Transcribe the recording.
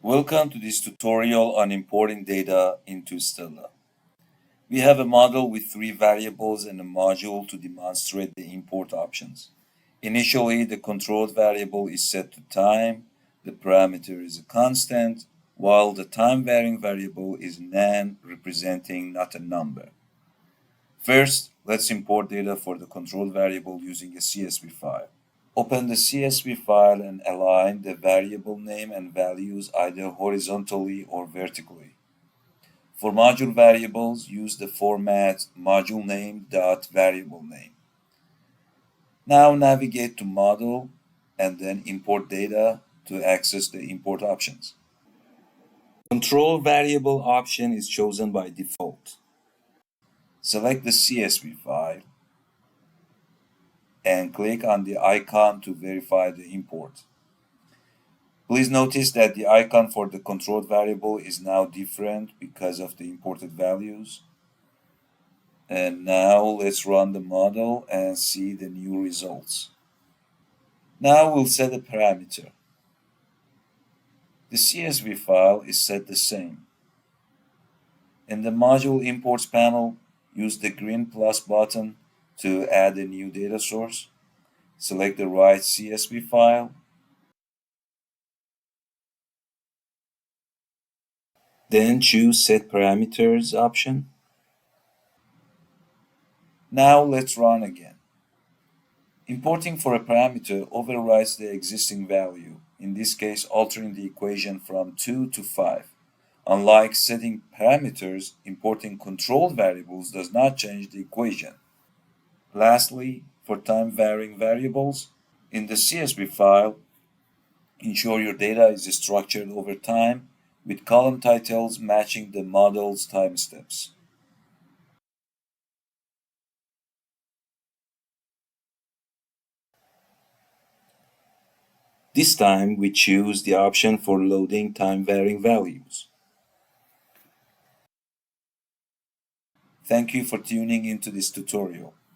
Welcome to this tutorial on importing data into Stella. We have a model with three variables and a module to demonstrate the import options. Initially, the controlled variable is set to time, the parameter is a constant, while the time-varying variable is nan, representing not a number. First, let's import data for the controlled variable using a CSV file. Open the CSV file and align the variable name and values either horizontally or vertically. For module variables, use the format modulename.variablename. Now navigate to Model and then Import Data to access the import options. Control variable option is chosen by default. Select the CSV file and click on the icon to verify the import. Please notice that the icon for the controlled variable is now different because of the imported values. And now let's run the model and see the new results. Now we'll set a parameter. The CSV file is set the same. In the Module Imports panel, use the green plus button to add a new data source. Select the right CSV file. Then choose Set Parameters option. Now let's run again. Importing for a parameter overrides the existing value, in this case altering the equation from 2 to 5. Unlike setting parameters, importing controlled variables does not change the equation. Lastly, for time-varying variables, in the CSV file, ensure your data is structured over time with column titles matching the model's time steps. This time we choose the option for loading time-varying values. Thank you for tuning into this tutorial.